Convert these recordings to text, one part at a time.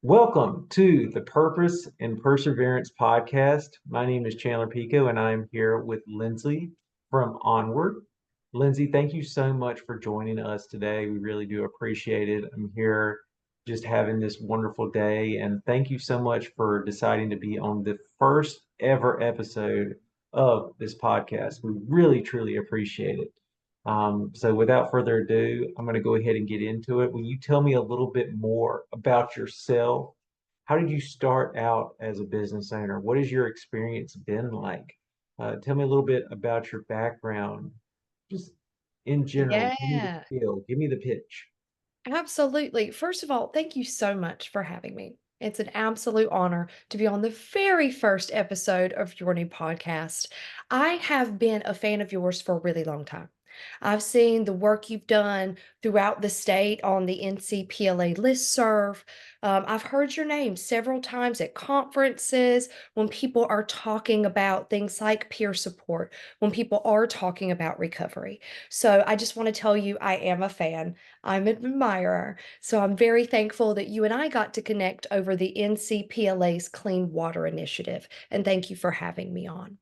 Welcome to the Purpose and Perseverance podcast. My name is Chandler Picot, and I'm here with Lyndsay from Onward. Lyndsay, thank you so much for joining us today. We really do appreciate it. I'm here just having this wonderful day, and thank you so much for deciding to be on the first ever episode of this podcast. We really, truly appreciate it. So without further ado, I'm going to go ahead and get into it. Will you tell me a little bit more about yourself? How did you start out as a business owner? What has your experience been like? Tell me a little bit about your background, just in general. Give me the Yeah, feel, give me the pitch. absolutely. First of all, thank you so much for having me. It's an absolute honor to be on the very first episode of your new podcast. I have been a fan of yours for a really long time. I've seen the work you've done throughout the state on the NCPLA listserv. I've heard your name several times at conferences when people are talking about things like peer support, when people are talking about recovery. So I just want to tell you, I am a fan. I'm an admirer. So I'm very thankful that you and I got to connect over the NCPLA's Clean Water Initiative. And thank you for having me on.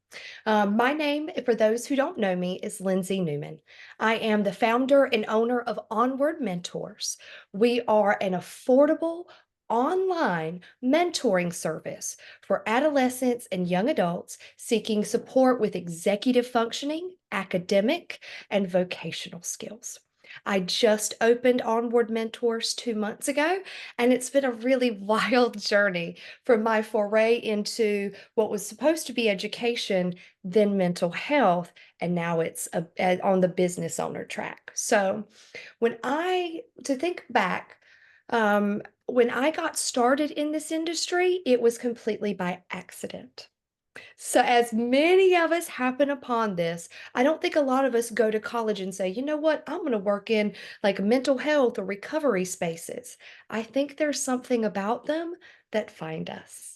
My name, for those who don't know me, is Lyndsay Newman. I am the founder and owner of Onward Mentors. We are an affordable, online mentoring service for adolescents and young adults seeking support with executive functioning, academic, and vocational skills. I just opened Onward Mentors 2 months ago, and it's been a really wild journey from my foray into what was supposed to be education, then mental health, and now it's on the business owner track. So, to think back, when I got started in this industry, it was completely by accident. So, as many of us happen upon this, I don't think a lot of us go to college and say, you know what, I'm going to work in like mental health or recovery spaces. I think there's something about them that find us.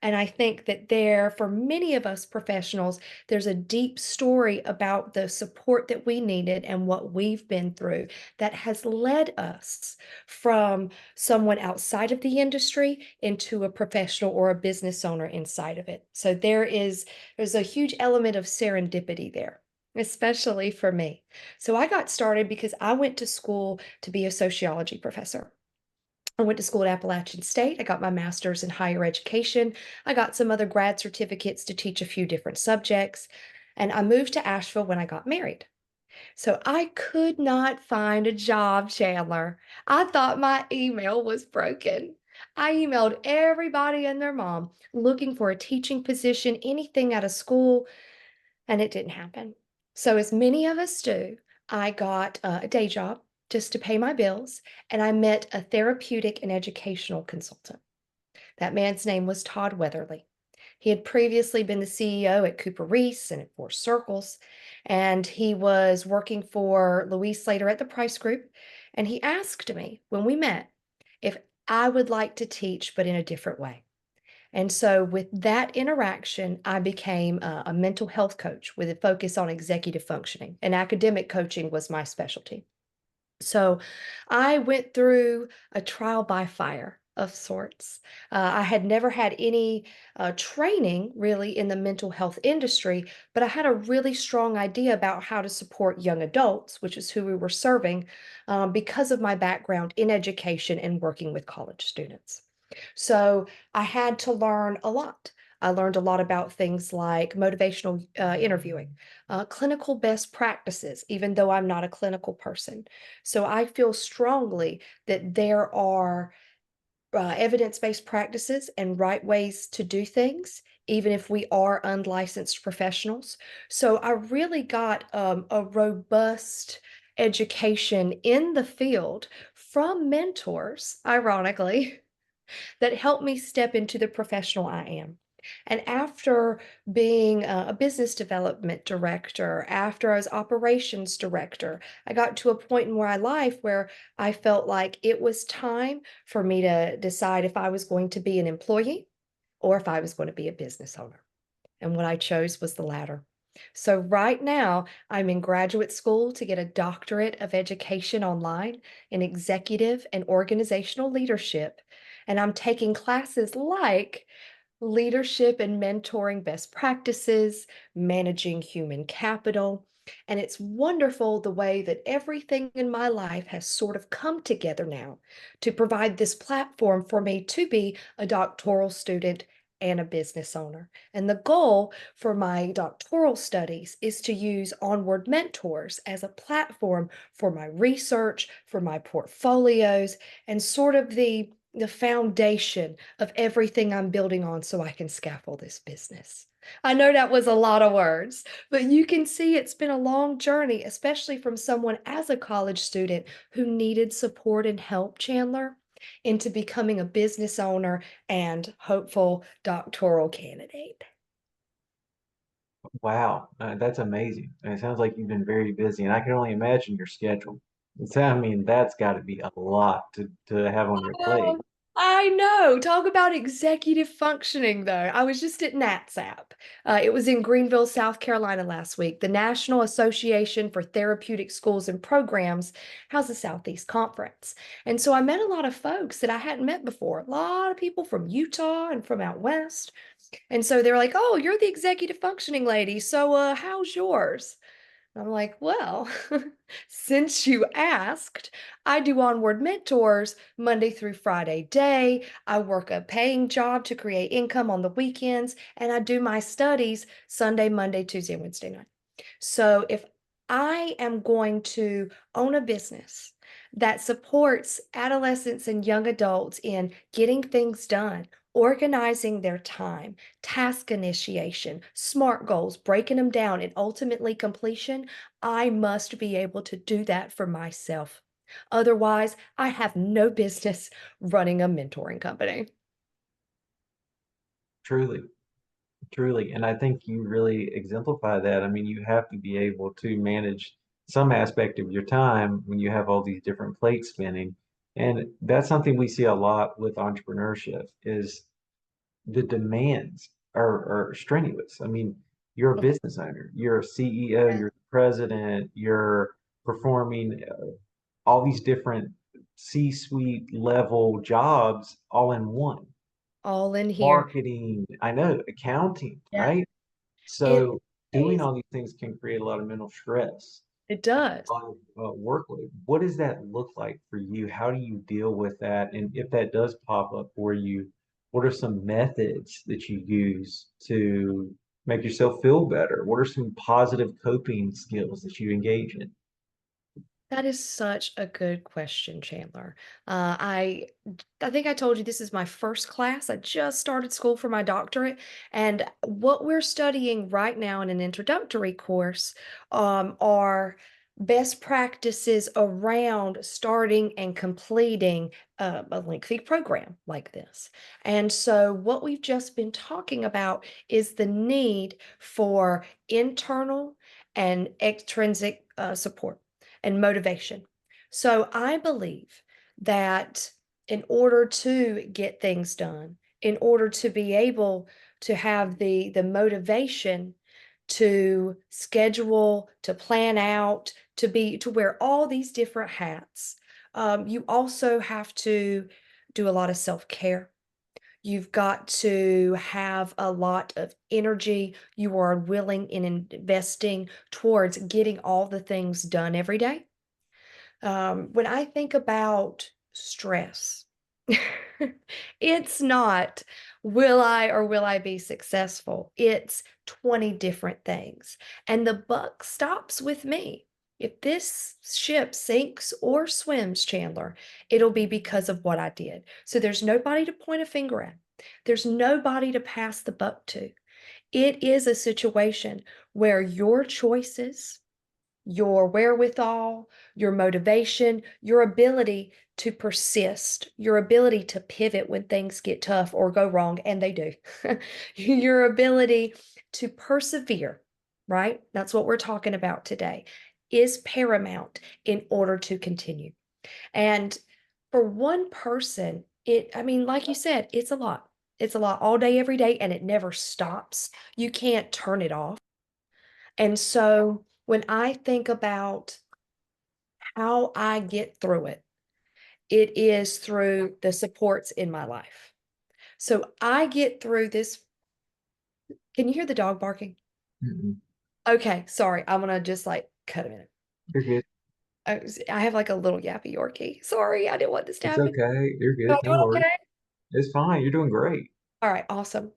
And I think that for many of us professionals, there's a deep story about the support that we needed and what we've been through that has led us from someone outside of the industry into a professional or a business owner inside of it. So there's a huge element of serendipity there, especially for me. So I got started because I went to school to be a sociology professor. I went to school at Appalachian State. I got my master's in higher education. I got some other grad certificates to teach a few different subjects. And I moved to Asheville when I got married. So I could not find a job, Chandler. I thought my email was broken. I emailed everybody and their mom looking for a teaching position, anything out of school, and it didn't happen. So, as many of us do, I got a day job just to pay my bills, and I met a therapeutic and educational consultant. That man's name was Todd Weatherly. He had previously been the CEO at Cooper Reese and at Four Circles, and he was working for Louise Slater at the Price Group. And he asked me when we met if I would like to teach, but in a different way. And so, with that interaction, I became a mental health coach with a focus on executive functioning, and academic coaching was my specialty. So I went through a trial by fire of sorts. I had never had any training really in the mental health industry, but I had a really strong idea about how to support young adults, which is who we were serving, because of my background in education and working with college students. So I had to learn a lot. I learned a lot about things like motivational interviewing, clinical best practices, even though I'm not a clinical person. So I feel strongly that there are evidence-based practices and right ways to do things, even if we are unlicensed professionals. So I really got a robust education in the field from mentors, ironically, that helped me step into the professional I am. And after being a business development director, after I was operations director, I got to a point in my life where I felt like it was time for me to decide if I was going to be an employee or if I was going to be a business owner. And what I chose was the latter. So, right now, I'm in graduate school to get a doctorate of education online in executive and organizational leadership. And I'm taking classes like leadership and mentoring best practices, managing human capital. And it's wonderful the way that everything in my life has sort of come together now to provide this platform for me to be a doctoral student and a business owner. And the goal for my doctoral studies is to use Onward Mentors as a platform for my research, for my portfolios, and sort of the foundation of everything I'm building on so I can scaffold this business. I know that was a lot of words, but you can see it's been a long journey, especially from someone as a college student who needed support and help, Chandler, into becoming a business owner and hopeful doctoral candidate. Wow, that's amazing. And it sounds like you've been very busy, and I can only imagine your schedule. I mean, that's got to be a lot to have on your plate. I know. Talk about executive functioning, though. I was just at NATSAP. It was in Greenville, South Carolina last week. The National Association for Therapeutic Schools and Programs has a Southeast Conference. And so I met a lot of folks that I hadn't met before, a lot of people from Utah and from out west. And so they're like, "Oh, you're the executive functioning lady. So how's yours?" I'm like, well, since you asked, I do Onward Mentors Monday through Friday day. I work a paying job to create income on the weekends, and I do my studies Sunday, Monday, Tuesday, and Wednesday night. So if I am going to own a business that supports adolescents and young adults in getting things done, organizing their time, task initiation, SMART goals, breaking them down, and ultimately completion, I must be able to do that for myself. Otherwise, I have no business running a mentoring company. Truly, truly. And I think you really exemplify that. I mean, you have to be able to manage some aspect of your time when you have all these different plates spinning. And that's something we see a lot with entrepreneurship is the demands are strenuous. I mean, you're a business owner, you're a CEO, Yeah. you're the president, you're performing all these different C-suite level jobs all in one. All in here. Marketing, I know, accounting, Yeah. right? It So doing is. all these things can create a lot of mental stress, It a does. lot of workload. What does that look like for you? How do you deal with that? And if that does pop up for you, what are some methods that you use to make yourself feel better? What are some positive coping skills that you engage in? That is such a good question, Chandler. I think I told you this is my first class. I just started school for my doctorate, and what we're studying right now in an introductory course are best practices around starting and completing a lengthy program like this. And so, what we've just been talking about is the need for internal and extrinsic support and motivation. So I believe that in order to get things done, in order to be able to have the motivation to schedule, to plan out, to wear all these different hats, you also have to do a lot of self-care. You've got to have a lot of energy. You are willing in investing towards getting all the things done every day. When I think about stress, it's not will I or will I be successful? It's 20 different things. And the buck stops with me. If this ship sinks or swims, Chandler, it'll be because of what I did. So there's nobody to point a finger at. There's nobody to pass the buck to. It is a situation where your choices, your wherewithal, your motivation, your ability to persist, your ability to pivot when things get tough or go wrong, and they do, your ability to persevere, right? That's what we're talking about today, is paramount in order to continue. And for one person, I mean, like you said, it's a lot. It's a lot all day, every day, and it never stops. You can't turn it off. And so when I think about how I get through it, it is through the supports in my life. So I get through this. Can you hear the dog barking? Mm-mm. Okay, sorry. I'm gonna just like cut a minute. You're good. I have like a little yappy Yorkie. Sorry, I didn't want this to It's happen. okay. You're Am I good. No doing worries. okay? It's fine. You're doing great. All right, awesome.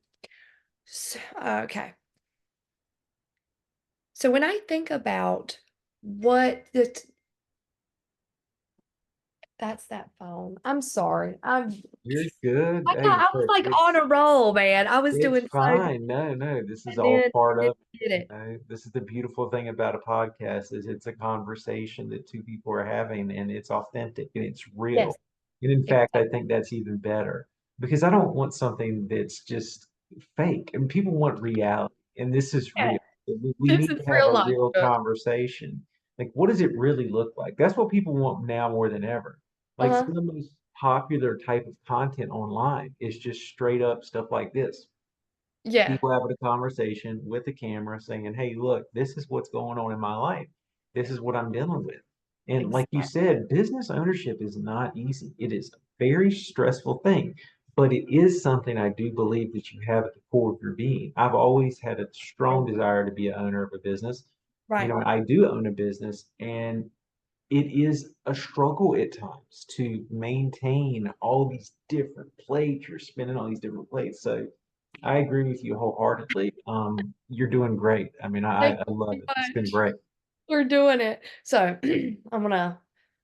Okay. So when I think about what that's that phone. I'm sorry. You're good. I Hey, was look, like on a roll, man. I was it's doing so good, fine. No, no, this is and all then part didn't of, get it. this is the beautiful thing about a podcast is it's a conversation that two people are having and it's authentic and it's Yes, real. And in fact, I exactly. think that's even better because I don't want something that's just fake. And people want reality, and this is Yeah, real. We this need is to have real a life real stuff. conversation. Like, what does it really look like? That's what people want now more than ever. Like Uh-huh. some of the most popular type of content online is just straight up stuff like this. Yeah, People having a conversation with the camera saying, hey, look, this is what's going on in my life. This is what I'm dealing with. And like you exactly. said, business ownership is not easy. It is a very stressful thing, but it is something I do believe that you have at the core of your being. I've always had a strong desire to be an owner of a business. You Right. know, I do own a business, and it is a struggle at times to maintain all these different plates. You're spinning all these different plates. So I agree with you wholeheartedly. You're doing great. I mean, Thank I love you it. so It's been much. great. We're doing it. So I'm gonna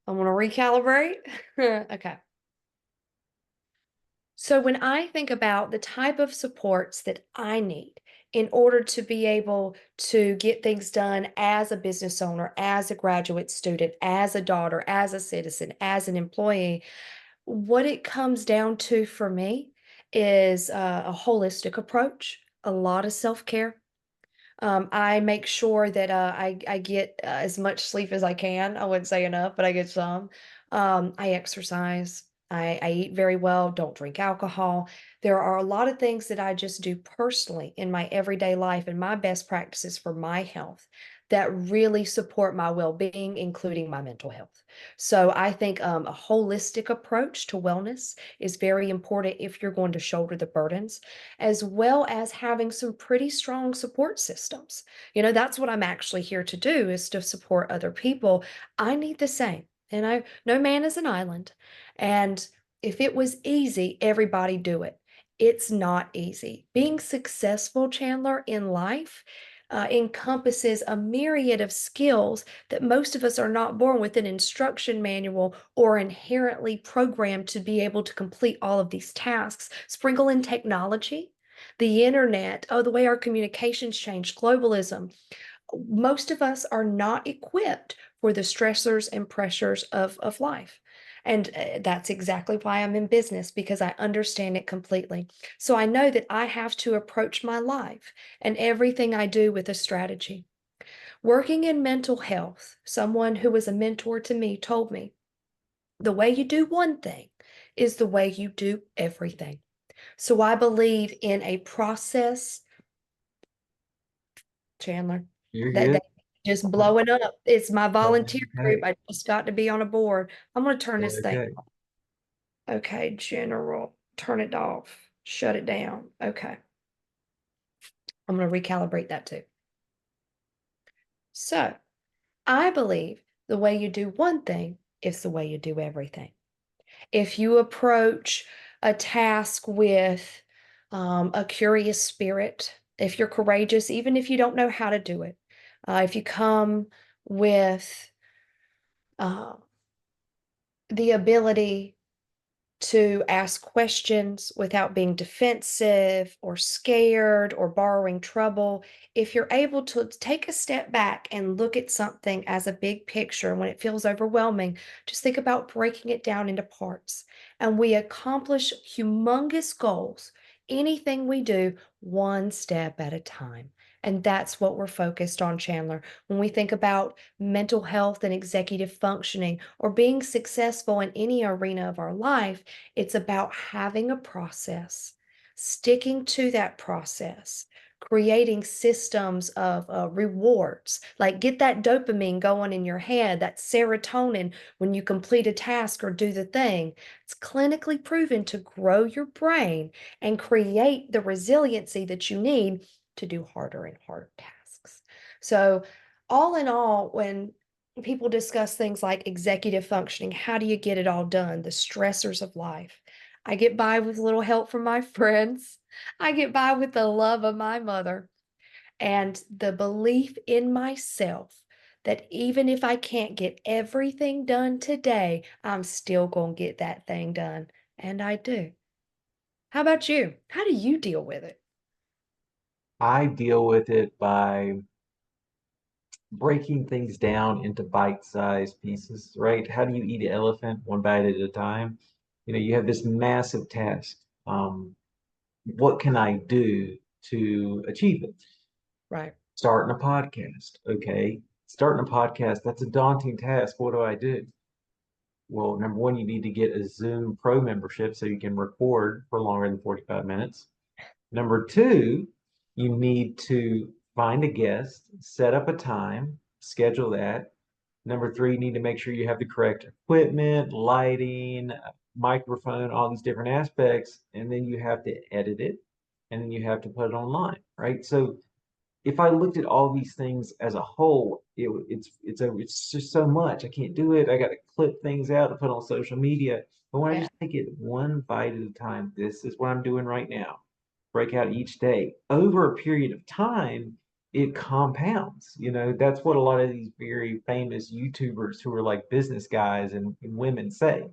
recalibrate. Okay. So when I think about the type of supports that I need in order to be able to get things done as a business owner, as a graduate student, as a daughter, as a citizen, as an employee, what it comes down to for me is a holistic approach, a lot of self-care. I make sure that I get as much sleep as I can. I wouldn't say enough, but I get some. I exercise. I eat very well, don't drink alcohol. There are a lot of things that I just do personally in my everyday life and my best practices for my health that really support my well being, including my mental health. So I think a holistic approach to wellness is very important if you're going to shoulder the burdens as well as having some pretty strong support systems. You know, that's what I'm actually here to do is to support other people. I need the same. And I no man is an island. And if it was easy, everybody do it. It's not easy. Being successful, Chandler, in life encompasses a myriad of skills that most of us are not born with an instruction manual or inherently programmed to be able to complete all of these tasks. Sprinkle in technology, the internet, oh, the way our communications change, globalism. Most of us are not equipped for the stressors and pressures of life. And that's exactly why I'm in business because I understand it completely. So I know that I have to approach my life and everything I do with a strategy. Working in mental health, someone who was a mentor to me told me the way you do one thing is the way you do everything. So I believe in a process, Chandler, You're that good. just blowing up. It's my Totally volunteer group. okay. I just got to be on a board. I'm gonna turn this Totally thing. okay. Okay, general, turn it off, shut it down. Okay, I'm gonna recalibrate that too. So I believe the way you do one thing is the way you do everything. If you approach a task with a curious spirit, if you're courageous, even if you don't know how to do it, if you come with uh, the ability to ask questions without being defensive or scared or borrowing trouble. If you're able to take a step back and look at something as a big picture when it feels overwhelming, just think about breaking it down into parts. And we accomplish humongous goals, anything we do, one step at a time. And that's what we're focused on, Chandler. When we think about mental health and executive functioning or being successful in any arena of our life, it's about having a process, sticking to that process, creating systems of rewards, like get that dopamine going in your head, that serotonin when you complete a task or do the thing. It's clinically proven to grow your brain and create the resiliency that you need to do harder and harder tasks. So, all in all, when people discuss things like executive functioning, how do you get it all done? The stressors of life. I get by with a little help from my friends. I get by with the love of my mother and the belief in myself that even if I can't get everything done today, I'm still going to get that thing done. And I do. How about you? How do you deal with it? I deal with it by breaking things down into bite-sized pieces, right? How do you eat an elephant one bite at a time? You have this massive task. What can I do to achieve it? Right. Starting a podcast. Okay. Starting a podcast, that's a daunting task. What do I do? Well, number one, you need to get a Zoom Pro membership so you can record for longer than 45 minutes. Number two, you need to find a guest, set up a time, schedule that. Number three, you need to make sure you have the correct equipment, lighting, microphone, all these different aspects. And then you have to edit it and then you have to put it online, right? So if I looked at all these things as a whole, it's just so much. I can't do it. I got to clip things out to put on social media. But when I Yeah. just take it one bite at a time, this is what I'm doing right now. Break out each day. Over a period of time, it compounds. That's what a lot of these very famous YouTubers who are like business guys and women say.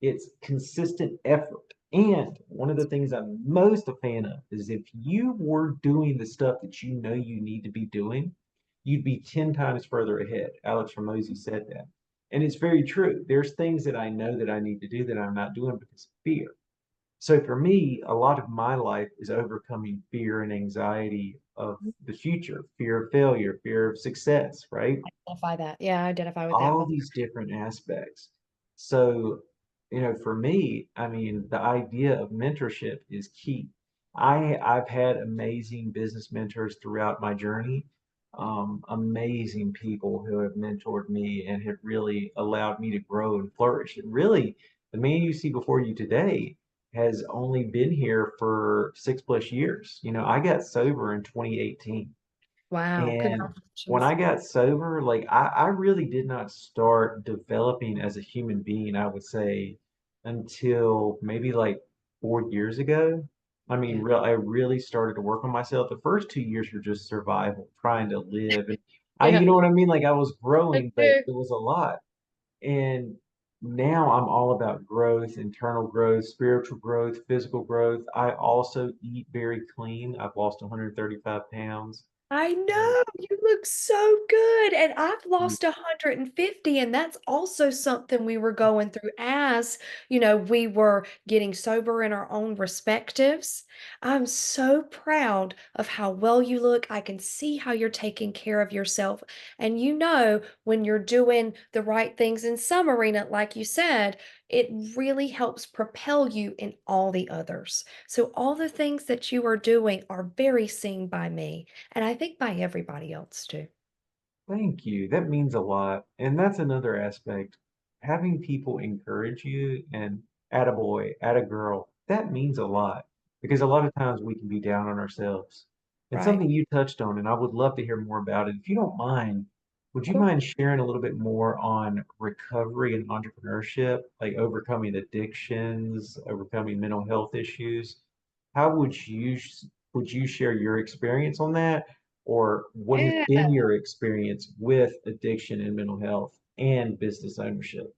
It's consistent effort. And one of the things I'm most a fan of is if you were doing the stuff that you know you need to be doing, you'd be 10 times further ahead. Alex Ramosi said that. And it's very true. There's things that I know that I need to do that I'm not doing because of fear. So for me, a lot of my life is overcoming fear and anxiety of the future, fear of failure, fear of success, right? Identify that. Yeah, I identify with that All one. these different aspects. So, for me, I mean, the idea of mentorship is key. I've had amazing business mentors throughout my journey, amazing people who have mentored me and have really allowed me to grow and flourish. And really, the man you see before you today has only been here for 6+ years. I got sober in 2018. Wow. And when Congratulations. I got sober, like I really did not start developing as a human being, I would say, until maybe like 4 years ago. I mean, Yeah. I really started to work on myself. The first 2 years were just survival, trying to live. And Yeah. you know what I mean? Like I was I growing, but do. it was a lot. And now I'm all about growth, internal growth, spiritual growth, physical growth. I also eat very clean. I've lost 135 pounds. I And know, you look so good, and I've lost 150, and that's also something we were going through as, we were getting sober in our own respectives. I'm so proud of how well you look. I can see how you're taking care of yourself, and when you're doing the right things in some arena, like you said, it really helps propel you in all the others. So all the things that you are doing are very seen by me. And I think by everybody else too. Thank you. That means a lot. And that's another aspect. Having people encourage you and attaboy, attagirl, that means a lot because a lot of times we can be down on ourselves. And Right. something you touched on, and I would love to hear more about it. If you don't mind, would Of you course. mind sharing a little bit more on recovery and entrepreneurship, like overcoming addictions, overcoming mental health issues? How would you share your experience on that? Or what has Yeah. been your experience with addiction and mental health and business ownership?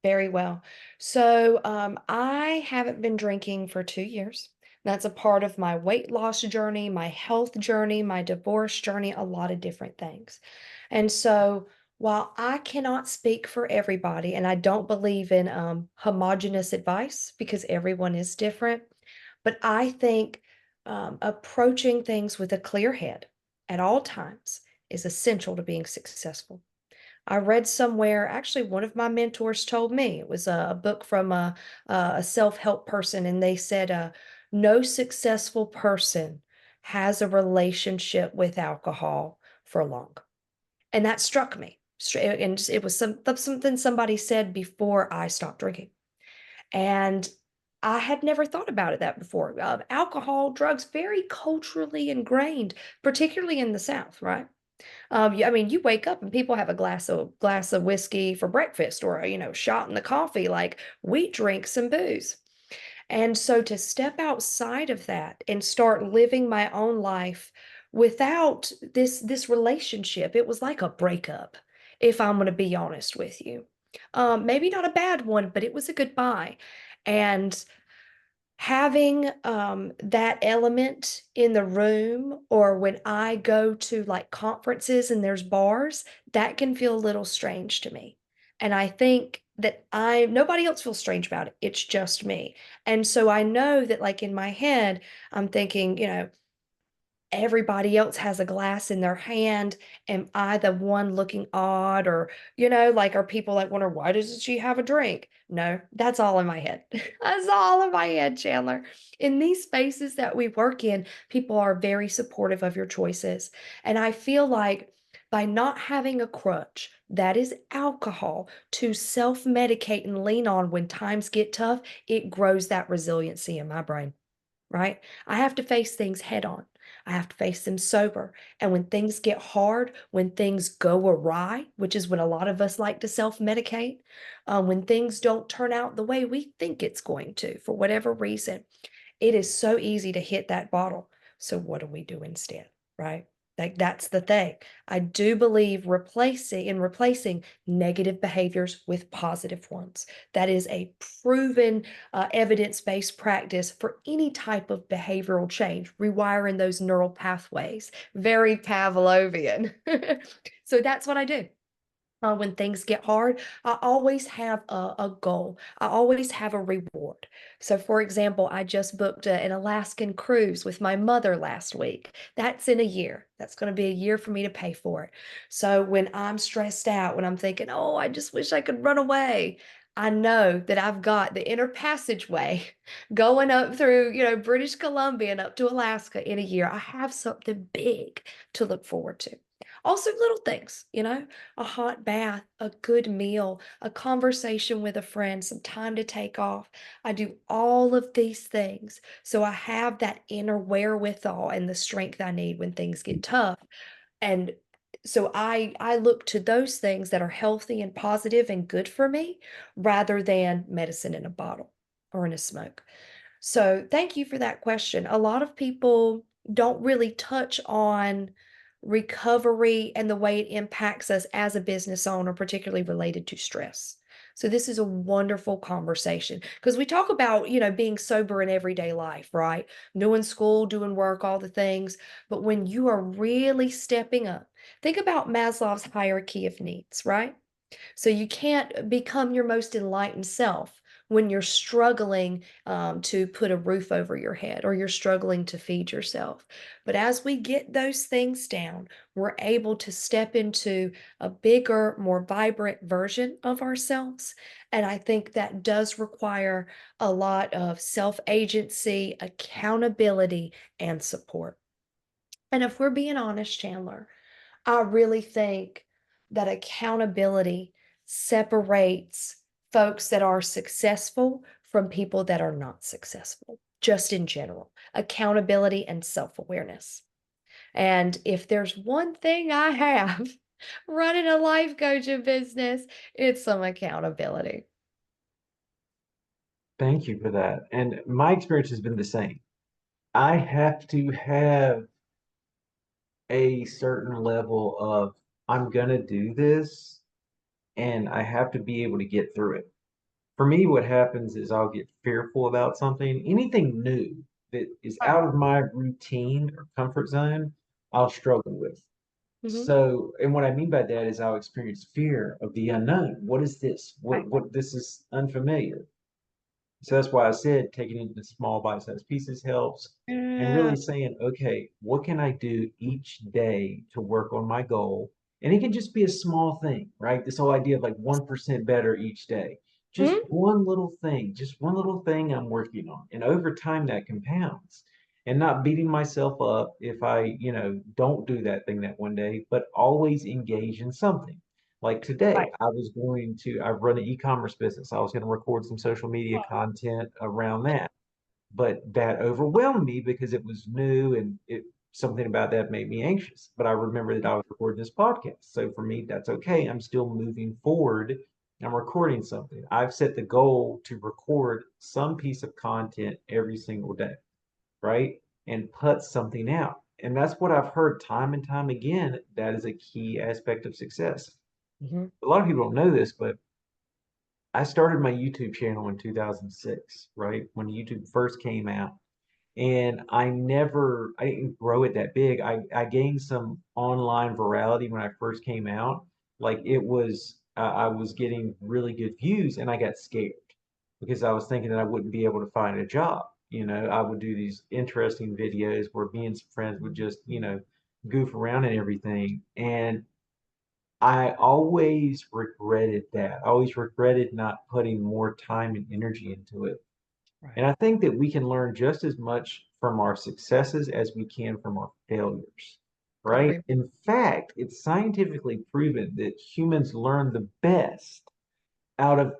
Very well. So, I haven't been drinking for 2 years. That's a part of my weight loss journey, my health journey, my divorce journey, a lot of different things. And so, while I cannot speak for everybody, and I don't believe in homogenous advice because everyone is different, but I think approaching things with a clear head at all times is essential to being successful. I read somewhere, actually, one of my mentors told me it was a book from a self help person, and they said, No successful person has a relationship with alcohol for long. And that struck me. And it was something somebody said before I stopped drinking. And I had never thought about it that before. Alcohol, drugs, very culturally ingrained, particularly in the South, right? I mean, you wake up and people have a glass of whiskey for breakfast or a, shot in the coffee. Like we drink some booze. And so to step outside of that and start living my own life without this relationship, it was like a breakup, if I'm going to be honest with you. Maybe not a bad one, but it was a goodbye. And having that element in the room, or when I go to like conferences and there's bars, that can feel a little strange to me. And I think that I nobody else feels strange about it. It's just me. And so I know that like in my head, I'm thinking, everybody else has a glass in their hand. Am I the one looking odd? Or, like, are people like wonder, why doesn't she have a drink? No, that's all in my head. That's all in my head, Chandler. In these spaces that we work in, people are very supportive of your choices. And I feel like by not having a crutch, that is alcohol, to self medicate and lean on when times get tough, it grows that resiliency in my brain, right? I have to face things head on. I have to face them sober. And when things get hard, when things go awry, which is when a lot of us like to self medicate, when things don't turn out the way we think it's going to, for whatever reason, it is so easy to hit that bottle. So, what do we do instead, right? Like that's the thing. I do believe replacing negative behaviors with positive ones. That is a proven evidence-based practice for any type of behavioral change, rewiring those neural pathways. Very Pavlovian. So that's what I do. When things get hard, I always have a goal. I always have a reward. So, for example, I just booked an Alaskan cruise with my mother last week. That's in a year. That's going to be a year for me to pay for it. So, when I'm stressed out, when I'm thinking, oh, I just wish I could run away, I know that I've got the inner passageway going up through, British Columbia and up to Alaska in a year. I have something big to look forward to. Also, little things, a hot bath, a good meal, a conversation with a friend, some time to take off. I do all of these things so I have that inner wherewithal and the strength I need when things get tough. And so I look to those things that are healthy and positive and good for me rather than medicine in a bottle or in a smoke. So thank you for that question. A lot of people don't really touch on recovery and the way it impacts us as a business owner, particularly related to stress. So this is a wonderful conversation because we talk about, being sober in everyday life, right? Doing school, doing work, all the things. But when you are really stepping up, think about Maslow's hierarchy of needs, right? So you can't become your most enlightened self when you're struggling to put a roof over your head or you're struggling to feed yourself. But as we get those things down, we're able to step into a bigger, more vibrant version of ourselves. And I think that does require a lot of self agency, accountability, and support. And if we're being honest, Chandler, I really think that accountability separates folks that are successful from people that are not successful, just in general. Accountability and self awareness. And if there's one thing I have running a life coaching business, it's some accountability. Thank you for that. And my experience has been the same. I have to have a certain level of, I'm gonna do this, and I have to be able to get through it. For me, what happens is I'll get fearful about something, anything new that is Right. out of my routine or comfort zone, I'll struggle with. Hmm. So, and what I mean by that is I'll experience fear of the unknown. What is this? Right. What this is unfamiliar. So that's why I said taking it into small bite-sized pieces helps, and Yeah. really saying, okay, what can I do each day to work on my goal? And it can just be a small thing, right? This whole idea of like 1% better each day. Just Mhm. one little thing I'm working on. And over time that compounds. And not beating myself up if I, don't do that thing that one day, but always engage in something. Like today, Right. I run an e-commerce business. I was going to record some social media content around that, but that overwhelmed me because it was new and something about that made me anxious. But I remember that I was recording this podcast. So for me, that's okay. I'm still moving forward. I'm recording something. I've set the goal to record some piece of content every single day, right? And put something out. And that's what I've heard time and time again. That is a key aspect of success. Mhm. A lot of people don't know this, but I started my YouTube channel in 2006, right? When YouTube first came out. And I didn't grow it that big. I gained some online virality when I first came out. Like I was getting really good views and I got scared because I was thinking that I wouldn't be able to find a job. I would do these interesting videos where me and some friends would just, goof around and everything. And I always regretted that. I always regretted not putting more time and energy into it. And Right. I think that we can learn just as much from our successes as we can from our failures, Couldn't right? agree. In fact, it's scientifically proven that humans learn the best out of out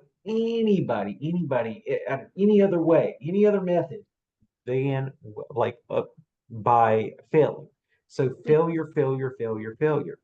of any other way, any other method than like by failing. So Mm. failure.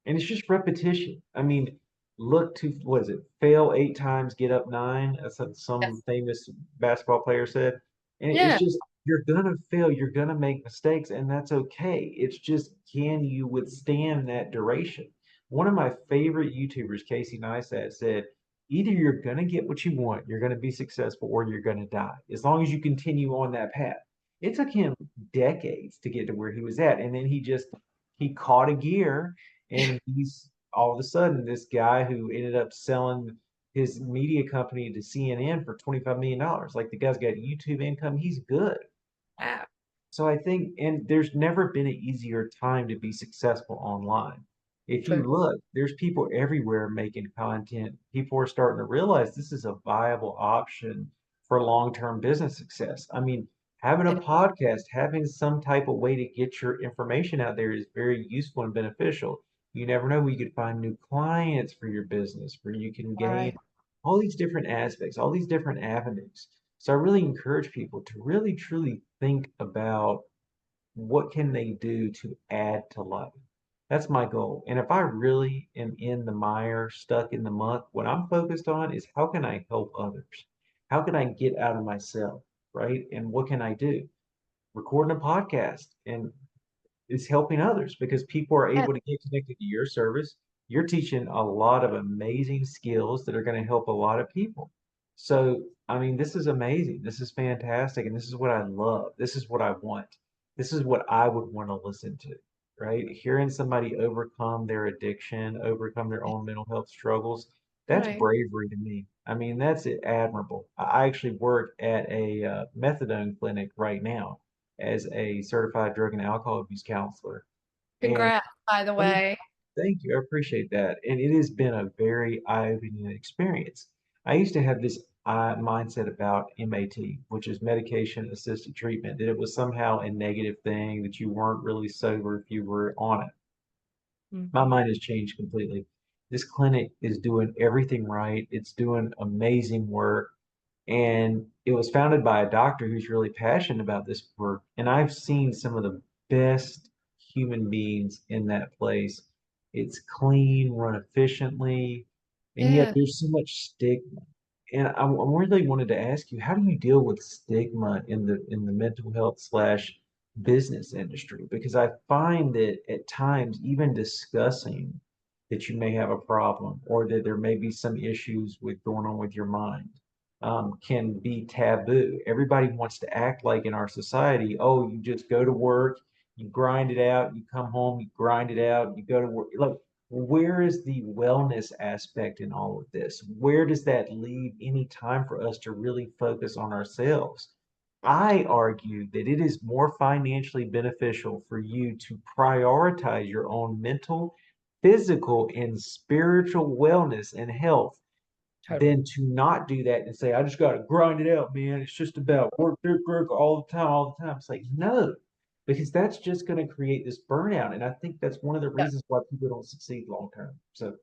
And it's just repetition. I mean, look to what is it? Fail 8 times, get up nine. That's what some Yes. famous basketball player said. And it's Yeah. just you're gonna fail, you're gonna make mistakes, and that's okay. It's just can you withstand that duration? One of my favorite YouTubers, Casey Neistat, said, either you're gonna get what you want, you're gonna be successful, or you're gonna die. As long as you continue on that path. It took him decades to get to where he was at, and then he caught a gear and he's all of a sudden this guy who ended up selling his media company to CNN for $25 million. Like the guy's got YouTube income. He's good. Wow. So I think, and there's never been an easier time to be successful online. If you True. look, there's people everywhere making content. People are starting to realize this is a viable option for long-term business success. I mean, having a It podcast, having some type of way to get your information out there is very useful and beneficial. You never know where you could find new clients for your business, where you can gain right. all these different aspects, all these different avenues. So I really encourage people to really truly think about what can they do to add to life. That's my goal. And if I really am in the mire, stuck in the muck, what I'm focused on is how can I help others? How can I get out of myself, right? And what can I do? Recording a podcast and is helping others because people are Yeah. able to get connected to your service. You're teaching a lot of amazing skills that are going to help a lot of people. So, I mean, this is amazing. This is fantastic. And this is what I love. This is what I want. This is what I would want to listen to, right? Hearing somebody overcome their addiction, overcome their own mental health struggles, that's Right. bravery to me. I mean, that's admirable. I actually work at a methadone clinic right now as a certified drug and alcohol abuse counselor. And Congrats, by the thank, way. thank you, I appreciate that. And it has been a very eye-opening experience. I used to have this mindset about MAT, which is medication assisted treatment, that it was somehow a negative thing, that you weren't really sober if you were on it. My Mhm. mind has changed completely. This clinic is doing everything right. It's doing amazing work. And it was founded by a doctor who's really passionate about this work. And I've seen some of the best human beings in that place. It's clean, run efficiently, and yet Yeah. there's so much stigma. And I really wanted to ask you, how do you deal with stigma in the mental health slash business industry? Because I find that at times, even discussing that you may have a problem or that there may be some issues with going on with your mind can be taboo. Everybody wants to act like in our society, oh, you just go to work, you grind it out, you come home, you grind it out, you go to work. Like, where is the wellness aspect in all of this? Where does that leave any time for us to really focus on ourselves? I argue that it is more financially beneficial for you to prioritize your own mental, physical, and spiritual wellness and health Totally. than to not do that and say, I just got to grind it out, man. It's just about work all the time, all the time. It's like, no, because that's just going to create this burnout. And I think that's one of the reasons why people don't succeed long term. So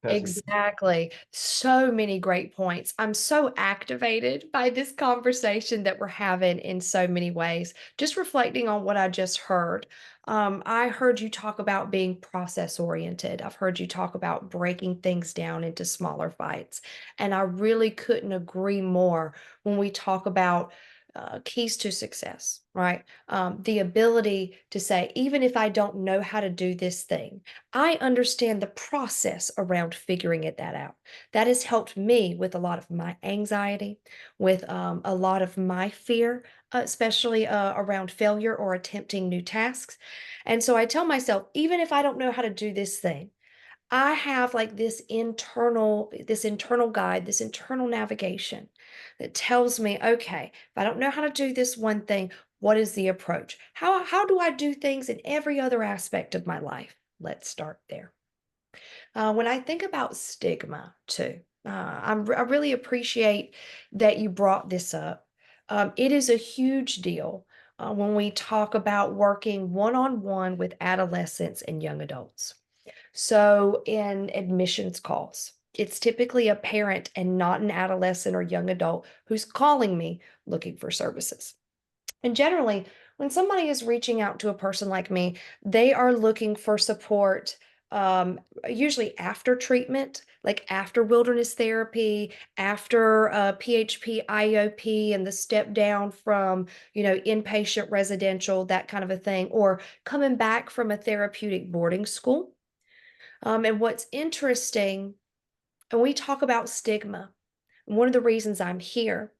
passing. Exactly. So many great points. I'm so activated by this conversation that we're having in so many ways. Just reflecting on what I just heard. I heard you talk about being process oriented. I've heard you talk about breaking things down into smaller bites. And I really couldn't agree more when we talk about keys to success, right? The ability to say, even if I don't know how to do this thing, I understand the process around figuring that out. That has helped me with a lot of my anxiety, with a lot of my fear, especially around failure or attempting new tasks. And so I tell myself, even if I don't know how to do this thing, I have like this internal guide, this internal navigation that tells me, okay, if I don't know how to do this one thing, what is the approach? How do I do things in every other aspect of my life? Let's start there. When I think about stigma too, I really appreciate that you brought this up. It is a huge deal when we talk about working one on one with adolescents and young adults. So, in admissions calls, it's typically a parent and not an adolescent or young adult who's calling me looking for services. And generally, when somebody is reaching out to a person like me, they are looking for support, usually after treatment, like after wilderness therapy, after PHP, IOP, and the step down from, inpatient residential, that kind of a thing, or coming back from a therapeutic boarding school. And what's interesting, and we talk about stigma, and one of the reasons I'm here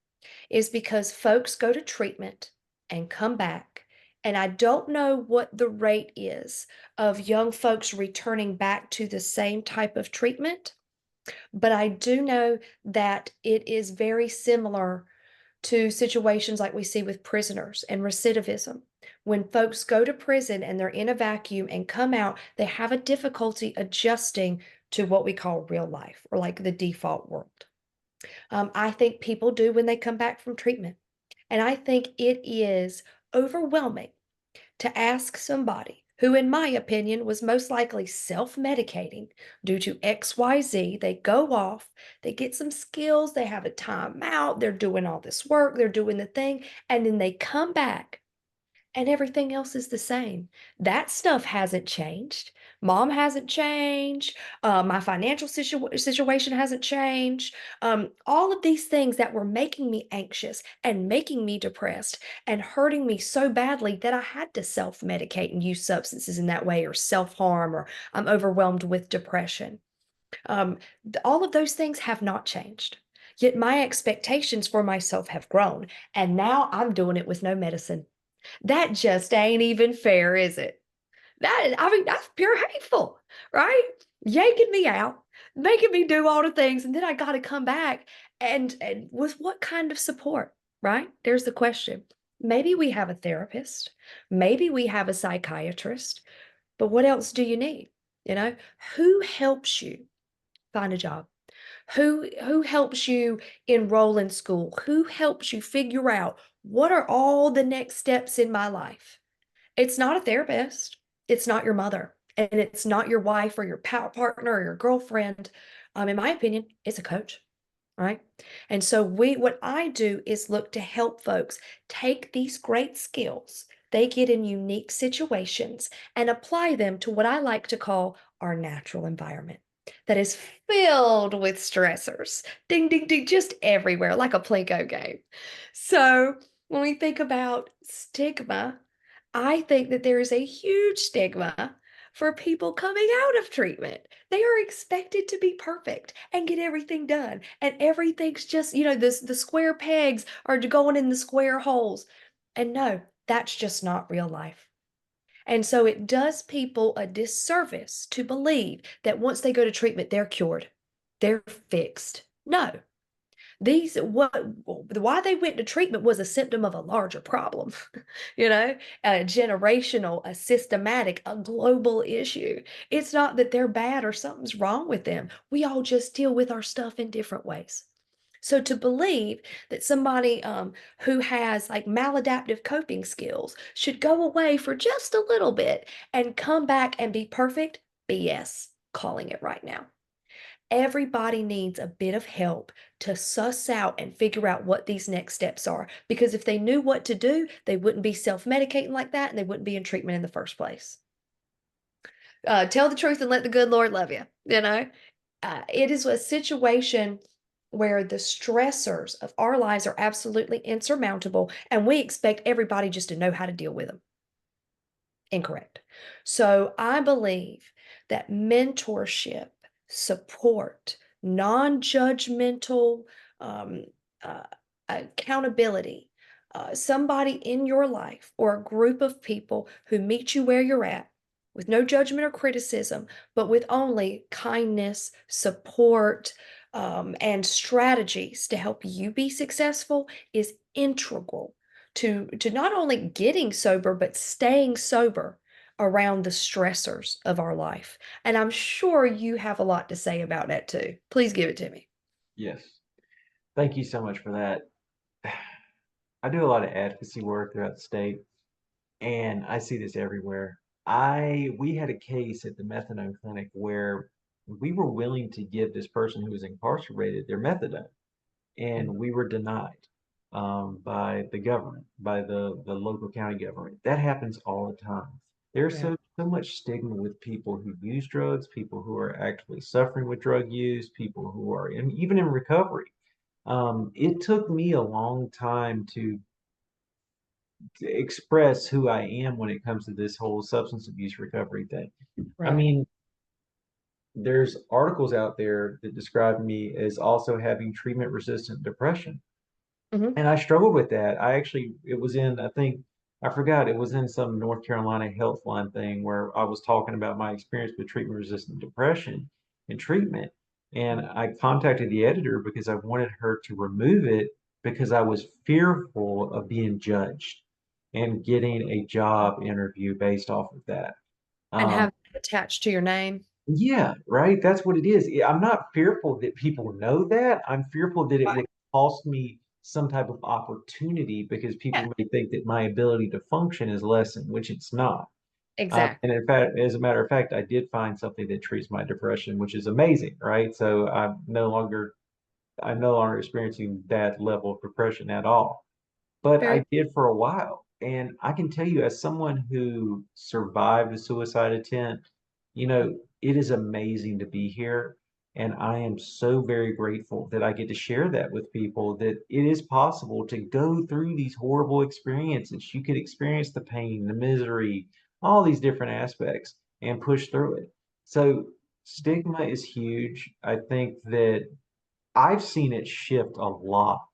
is because folks go to treatment and come back. And I don't know what the rate is of young folks returning back to the same type of treatment, but I do know that it is very similar to situations like we see with prisoners and recidivism. When folks go to prison and they're in a vacuum and come out, they have a difficulty adjusting to what we call real life or like the default world. I think people do when they come back from treatment. And I think it is overwhelming to ask somebody who, in my opinion, was most likely self medicating due to XYZ. They go off, they get some skills, they have a timeout, they're doing all this work, they're doing the thing, and then they come back and everything else is the same. That stuff hasn't changed. Mom hasn't changed. My financial situation hasn't changed. All of these things that were making me anxious and making me depressed and hurting me so badly that I had to self medicate and use substances in that way, or self harm, or I'm overwhelmed with depression. Um, all of those things have not changed. Yet my expectations for myself have grown. And now I'm doing it with no medicine. That just ain't even fair, is it? I mean, that's pure hateful, right? Yanking me out, making me do all the things, and then I gotta come back and with what kind of support, right? There's the question. Maybe we have a therapist, maybe we have a psychiatrist, but what else do you need? You know, who helps you find a job? Who helps you enroll in school? Who helps you figure out what are all the next steps in my life? It's not a therapist. It's not your mother, and it's not your wife or your partner or your girlfriend. In my opinion, it's a coach, right? And so what I do is look to help folks take these great skills they get in unique situations and apply them to what I like to call our natural environment that is filled with stressors. Ding, ding, ding, just everywhere, like a Plinko game. So when we think about stigma, I think that there is a huge stigma for people coming out of treatment. They are expected to be perfect and get everything done. And everything's just, the square pegs are going in the square holes. And no, that's just not real life. And so it does people a disservice to believe that once they go to treatment, they're cured, they're fixed. No, These what why they went to treatment was a symptom of a larger problem, you know, a generational, a systematic, a global issue. It's not that they're bad or something's wrong with them. We all just deal with our stuff in different ways. So to believe that somebody who has like maladaptive coping skills should go away for just a little bit and come back and be perfect, BS, calling it right now. Everybody needs a bit of help to suss out and figure out what these next steps are. Because if they knew what to do, they wouldn't be self medicating like that and they wouldn't be in treatment in the first place. Tell the truth and let the good Lord love you. You know, it is a situation where the stressors of our lives are absolutely insurmountable, and we expect everybody just to know how to deal with them. Incorrect. So I believe that mentorship, support, non-judgmental um, uh, accountability, somebody in your life or a group of people who meet you where you're at with no judgment or criticism, but with only kindness, support, and strategies to help you be successful is integral to not only getting sober, but staying sober around the stressors of our life. And I'm sure you have a lot to say about that too. Please give it to me. Yes. Thank you so much for that. I do a lot of advocacy work throughout the state, and I see this everywhere. We had a case at the methadone clinic where we were willing to give this person who was incarcerated their methadone, and we were denied by the government, by the local county government. That happens all the time. There's Yeah. so much stigma with people who use drugs, people who are actually suffering with drug use, people who are even in recovery. It took me a long time to express who I am when it comes to this whole substance abuse recovery thing. I Right. mean, there's articles out there that describe me as also having treatment resistant depression. Hmm. And I struggled with that. It was in, I think, I forgot, it was in some North Carolina Healthline thing where I was talking about my experience with treatment resistant depression and treatment. And I contacted the editor because I wanted her to remove it because I was fearful of being judged and getting a job interview based off of that. And Um, have it attached to your name. yeah, right. That's what it is. I'm not fearful that people know that. I'm fearful that it Right. would cost me some type of opportunity because Yeah, people may think that my ability to function is lessened, which it's not. And exactly. in fact, as a matter of fact, I did find something that treats my depression, which is amazing, right? So I'm no longer experiencing that level of depression at all. But Very I did for a while. And I can tell you, as someone who survived a suicide attempt, it is amazing to be here. And I am so very grateful that I get to share that with people that it is possible to go through these horrible experiences. You could experience the pain, the misery, all these different aspects and push through it. So stigma is huge. I think that I've seen it shift a lot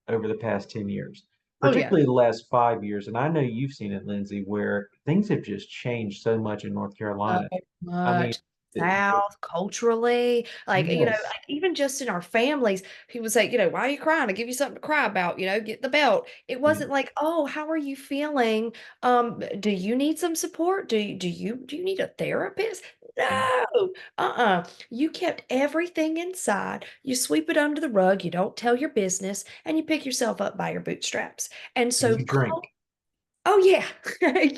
over the past 10 years, Oh yeah. particularly the last 5 years. And I know you've seen it, Lyndsay, where things have just changed so much in North So Carolina. I mean, much. the, South, culturally, like, yes, like even just in our families, people say, why are you crying? I give you something to cry about, get the belt. It yeah, wasn't like, oh, how are you feeling? Do you need some support? Do you need a therapist? yeah. No. You kept everything inside. You sweep it under the rug, you don't tell your business, and you pick yourself up by your bootstraps. And And so you drink. oh yeah.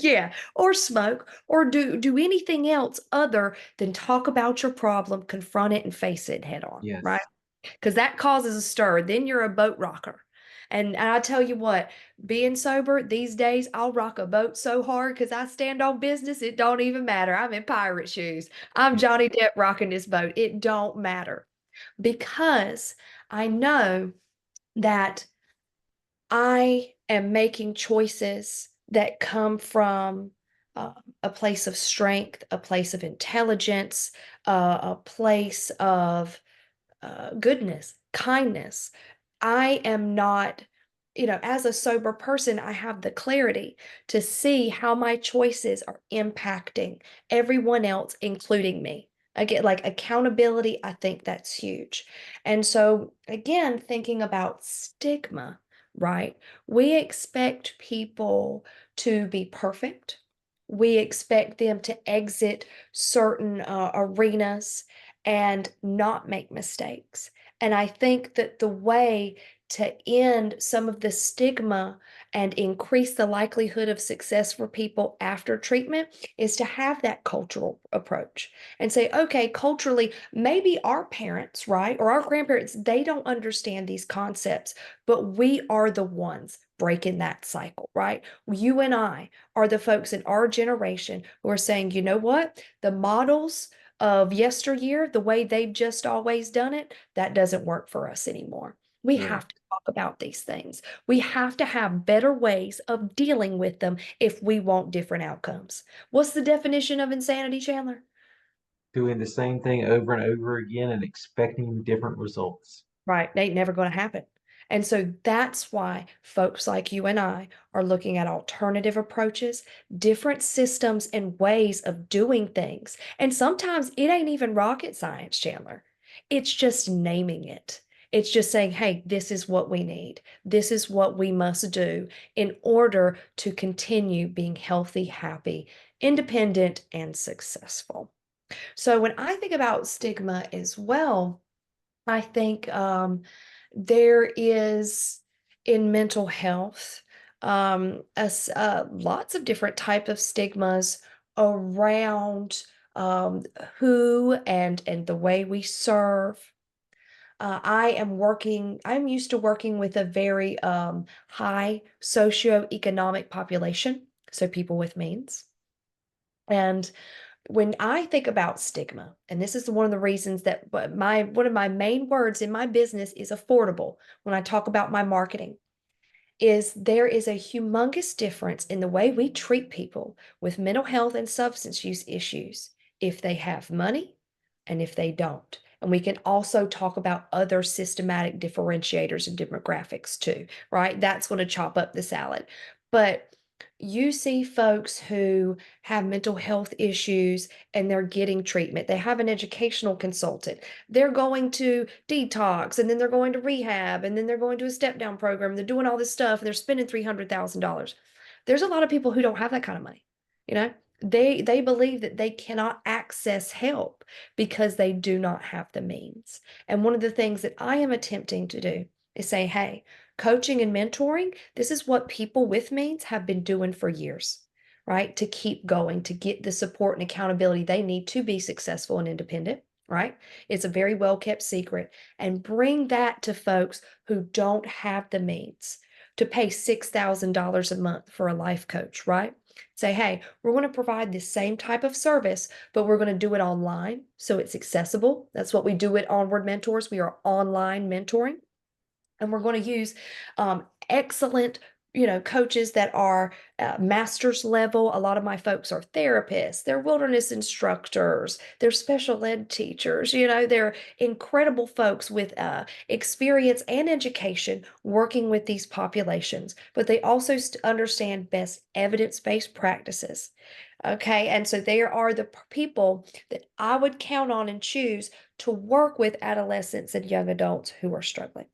Yeah, or smoke, or do anything else other than talk about your problem, confront it, and face it head on, right? Yes. Because that causes a stir. Then you're a boat rocker. And I tell you what, being sober these days, I'll rock a boat so hard because I stand on business, it don't even matter. I'm in pirate shoes. I'm Johnny Depp rocking this boat. It don't matter because I know that I am making choices that come from a place of strength, a place of intelligence, a place of goodness, kindness. I am not, as a sober person, I have the clarity to see how my choices are impacting everyone else, including me. Again, like accountability, I think that's huge. And so, again, thinking about stigma, right? We expect people to be perfect. We expect them to exit certain arenas and not make mistakes. And I think that the way to end some of the stigma and increase the likelihood of success for people after treatment is to have that cultural approach and say, okay, culturally, maybe our parents, right, or our grandparents, they don't understand these concepts, but we are the ones breaking that cycle, right? You and I are the folks in our generation who are saying, you know what? The models of yesteryear, the way they've just always done it, that doesn't work for us anymore. We Yeah. have to talk about these things. We have to have better ways of dealing with them if we want different outcomes. What's the definition of insanity, Chandler? Doing the same thing over and over again and expecting different results. Right. They ain't never going to happen. And so that's why folks like you and I are looking at alternative approaches, different systems and ways of doing things. And sometimes it ain't even rocket science, Chandler. It's just naming it. It's just saying, hey, this is what we need. This is what we must do in order to continue being healthy, happy, independent, and successful. So when I think about stigma as well, I think there is in mental health lots of different type of stigmas around who and the way we serve. I'm used to working with a very high socioeconomic population, so people with means. And when I think about stigma, and this is one of the reasons that my one of my main words in my business is affordable when I talk about my marketing, is there is a humongous difference in the way we treat people with mental health and substance use issues if they have money and if they don't. And we can also talk about other systematic differentiators and demographics too, right? That's going to chop up the salad. But you see folks who have mental health issues and they're getting treatment. They have an educational consultant. They're going to detox and then they're going to rehab and then they're going to a step down program. They're doing all this stuff and they're spending $300,000. There's a lot of people who don't have that kind of money. You know, they believe that they cannot access help because they do not have the means. And one of the things that I am attempting to do is say, hey, coaching and mentoring, this is what people with means have been doing for years, right? To keep going, to get the support and accountability they need to be successful and independent, right? It's a very well kept secret. And bring that to folks who don't have the means to pay $6,000 a month for a life coach, right? Say, hey, we're going to provide the same type of service, but we're going to do it online so it's accessible. That's what we do at Onward Mentors. We are online mentoring, and we're going to use excellent coaches that are master's level. A lot of my folks are therapists, they're wilderness instructors, they're special ed teachers. They're incredible folks with experience and education working with these populations, but they also understand best evidence-based practices. Okay, and so there are the people that I would count on and choose to work with adolescents and young adults who are struggling.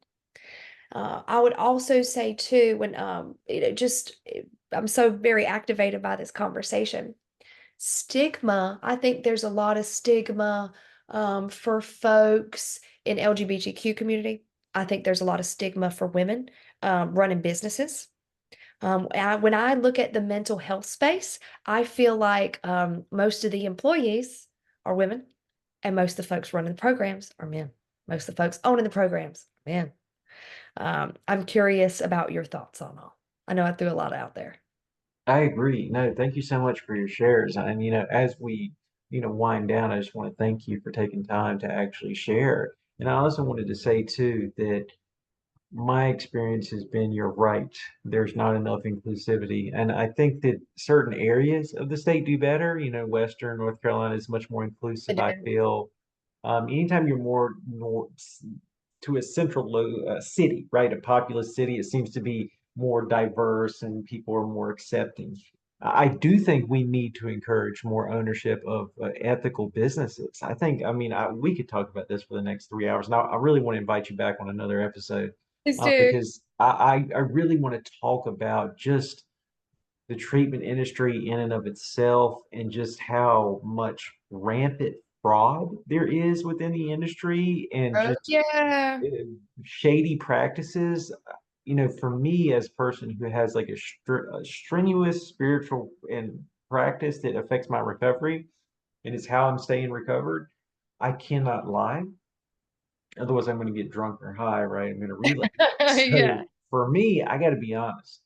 I would also say too, when I'm so very activated by this conversation. Stigma, I think there's a lot of stigma for folks in LGBTQ community. I think there's a lot of stigma for women running businesses. When I look at the mental health space, I feel like most of the employees are women, and most of the folks running the programs are men. Most of the folks owning the programs, men. I'm curious about your thoughts on all. I know I threw a lot out there. I agree. No, thank you so much for your shares. And as we, wind down, I just want to thank you for taking time to actually share. And I also wanted to say too that my experience has been you're right. There's not enough inclusivity. And I think that certain areas of the state do better. Western North Carolina is much more inclusive, I Independent. feel. Anytime you're more to a central city, right? A populous city, it seems to be more diverse and people are more accepting. I do think we need to encourage more ownership of ethical businesses. I think, I mean, we could talk about this for the next 3 hours. Now, I really want to invite you back on another episode Please do. because I really want to talk about just the treatment industry in and of itself and just how much rampant fraud there is within the industry and Oh, just yeah. uh, shady practices. For me as a person who has like a strenuous spiritual and practice that affects my recovery and it's how I'm staying recovered, I cannot lie. Otherwise, I'm going to get drunk or high, right? I'm going to relapse. So Yeah. for me, I got to be honest.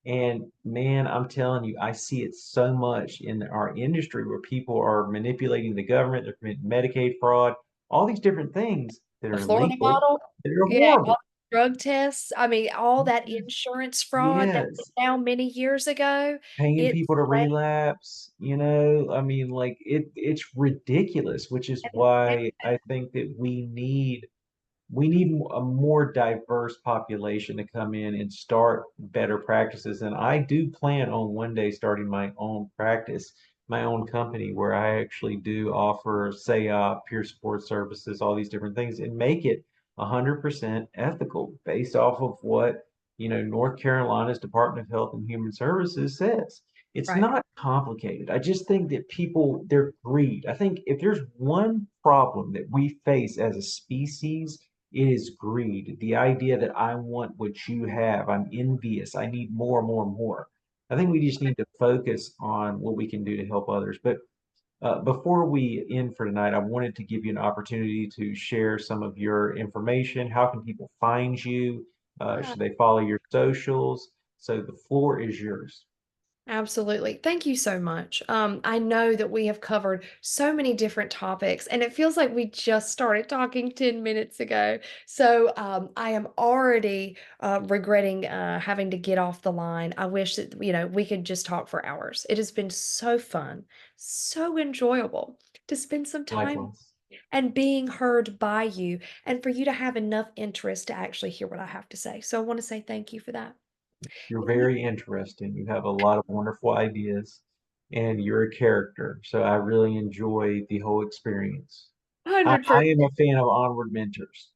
And man, I'm telling you, I see it so much in our industry where people are manipulating the government, they're committing Medicaid fraud, all these different things that The are Florida legal, model. that are Yeah, all horrible. the drug tests. I mean, all that Yes. insurance fraud that went Yes. down many years ago. Paying It's people to like, relapse, I mean, like it's ridiculous, which is and why I think that we need a more diverse population to come in and start better practices. And I do plan on one day starting my own practice, my own company, where I actually do offer peer support services, all these different things, and make it 100% ethical based off of what, North Carolina's Department of Health and Human Services says. It's right. not complicated. I just think that people, their greed. I think if there's one problem that we face as a species, it is greed. The idea that I want what you have, I'm envious, I need more, more, more. I think we just need to focus on what we can do to help others. But before we end for tonight, I wanted to give you an opportunity to share some of your information. How can people find you? Yeah. Should they follow your socials? So the floor is yours. Absolutely. Thank you so much. I know that we have covered so many different topics, and it feels like we just started talking 10 minutes ago. So I am already regretting having to get off the line. I wish that, we could just talk for hours. It has been so fun, so enjoyable to spend some time Likewise. and being heard by you, and for you to have enough interest to actually hear what I have to say. So I want to say thank you for that. You're very interesting. You have a lot of wonderful ideas and you're a character. So I really enjoy the whole experience. I 100%. am a fan of Onward Mentors.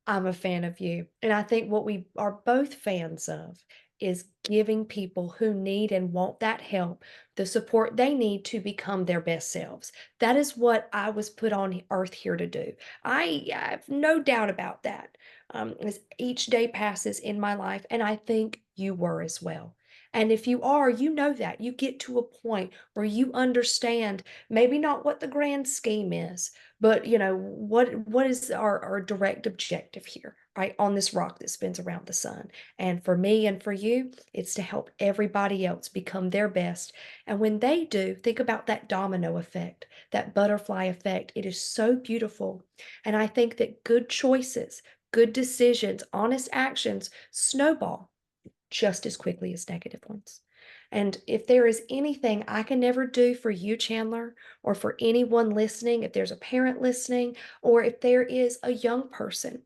I'm a fan of you. And I think what we are both fans of is giving people who need and want that help the support they need to become their best selves. That is what I was put on earth here to do. I have no doubt about that. As each day passes in my life, and I think you were as well. And if you are, you know that you get to a point where you understand maybe not what the grand scheme is, but what is our direct objective here, right? On this rock that spins around the sun. And for me and for you, it's to help everybody else become their best. And when they do, think about that domino effect, that butterfly effect. It is so beautiful. And I think that good choices, good decisions, honest actions snowball just as quickly as negative ones. And if there is anything I can never do for you, Chandler, or for anyone listening, if there's a parent listening, or if there is a young person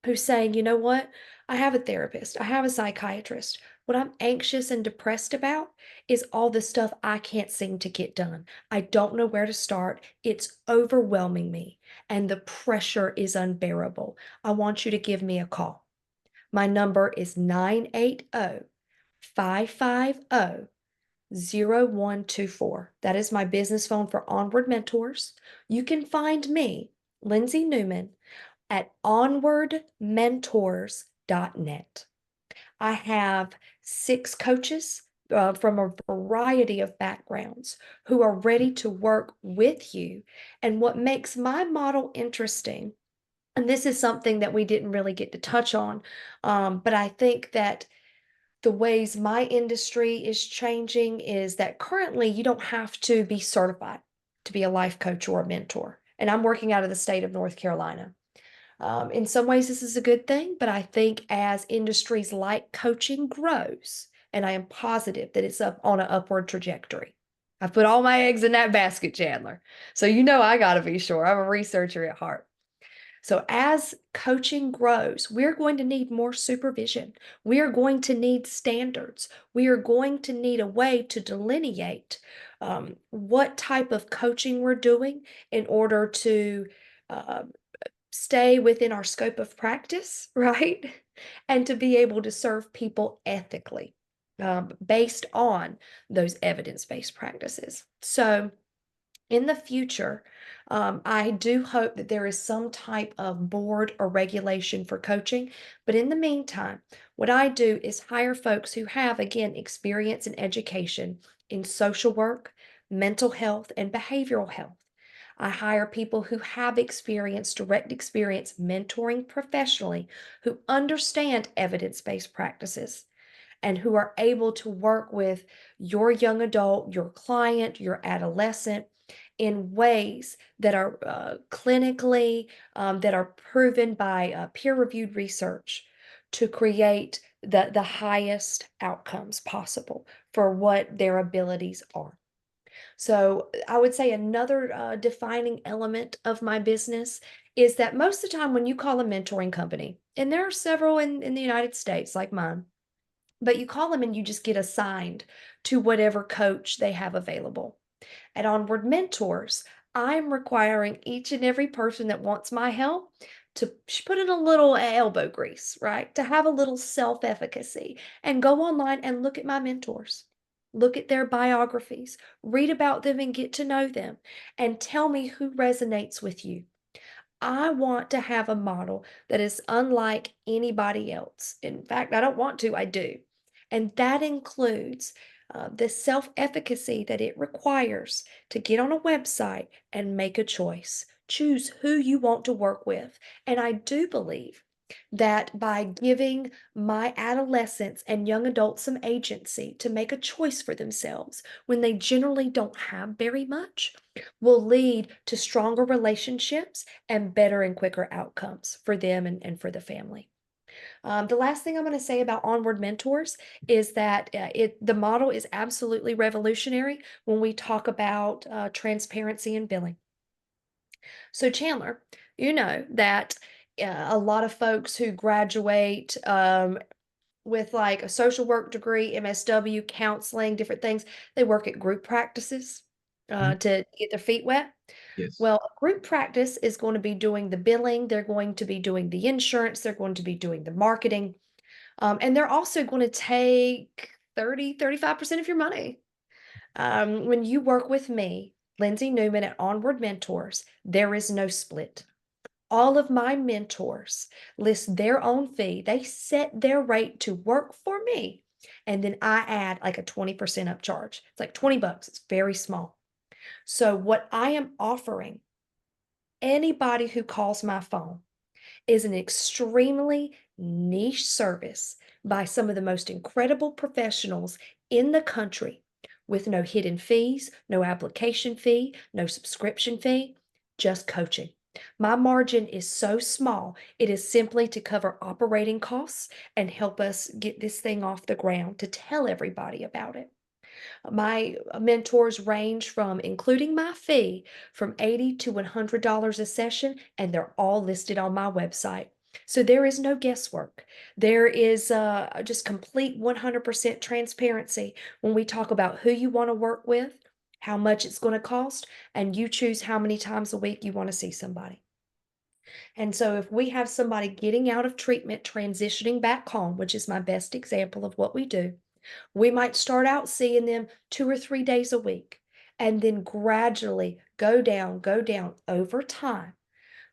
who's saying, you know what, I have a therapist, I have a psychiatrist. What I'm anxious and depressed about is all the stuff I can't seem to get done. I don't know where to start. It's overwhelming me, and the pressure is unbearable. I want you to give me a call. My number is 980-550-0124. That is my business phone for Onward Mentors. You can find me, Lyndsay Newman, at onwardmentors.net. I have 6 coaches from a variety of backgrounds who are ready to work with you. And what makes my model interesting, and this is something that we didn't really get to touch on, but I think that the ways my industry is changing is that currently you don't have to be certified to be a life coach or a mentor. And I'm working out of the state of North Carolina. In some ways, this is a good thing, but I think as industries like coaching grows, and I am positive that it's up on an upward trajectory. I've put all my eggs in that basket, Chandler. So you know I got to be sure. I'm a researcher at heart. So, as coaching grows, we're going to need more supervision. We are going to need standards. We are going to need a way to delineate what type of coaching we're doing in order to uh, stay within our scope of practice, right? And to be able to serve people ethically based on those evidence based practices. So, in the future, I do hope that there is some type of board or regulation for coaching. But in the meantime, what I do is hire folks who have, again, experience and education in social work, mental health, and behavioral health. I hire people who have experience, direct experience mentoring professionally, who understand evidence based practices and who are able to work with your young adult, your client, your adolescent in ways that are clinically, that are proven by peer-reviewed research to create the highest outcomes possible for what their abilities are. So I would say another defining element of my business is that most of the time when you call a mentoring company, and there are several in the United States like mine, but you call them and you just get assigned to whatever coach they have available. At Onward Mentors, I'm requiring each and every person that wants my help to put in a little elbow grease, right? To have a little self efficacy and go online and look at my mentors. Look at their biographies, read about them and get to know them, and tell me who resonates with you. I want to have a model that is unlike anybody else. In fact, I don't want to, I do. And that includes the self efficacy that it requires to get on a website and make a choice. Choose who you want to work with. And I do believe that by giving my adolescents and young adults some agency to make a choice for themselves when they generally don't have very much, will lead to stronger relationships and better and quicker outcomes for them and for the family. The last thing I'm going to say about Onward Mentors is that the model is absolutely revolutionary when we talk about transparency and billing. So Chandler, you know that a lot of folks who graduate with like a social work degree, MSW, counseling, different things, they work at group practices Mhm. to get their feet wet. Yes. Well, a group practice is going to be doing the billing, they're going to be doing the insurance, they're going to be doing the marketing, and they're also going to take 35% of your money. When you work with me, Lyndsay Newman at Onward Mentors, there is no split. All of my mentors list their own fee. They set their rate to work for me. And then I add like a 20% upcharge. It's like 20 bucks. It's very small. So what I am offering anybody who calls my phone is an extremely niche service by some of the most incredible professionals in the country with no hidden fees, no application fee, no subscription fee, just coaching. My margin is so small, it is simply to cover operating costs and help us get this thing off the ground to tell everybody about it. My mentors range from, including my fee, from $80 to $100 a session, and they're all listed on my website. So there is no guesswork. There is just complete 100% transparency when we talk about who you want to work with, how much it's going to cost, and you choose how many times a week you want to see somebody. And so if we have somebody getting out of treatment, transitioning back home, which is my best example of what we do, we might start out seeing them 2 or 3 days a week and then gradually go down over time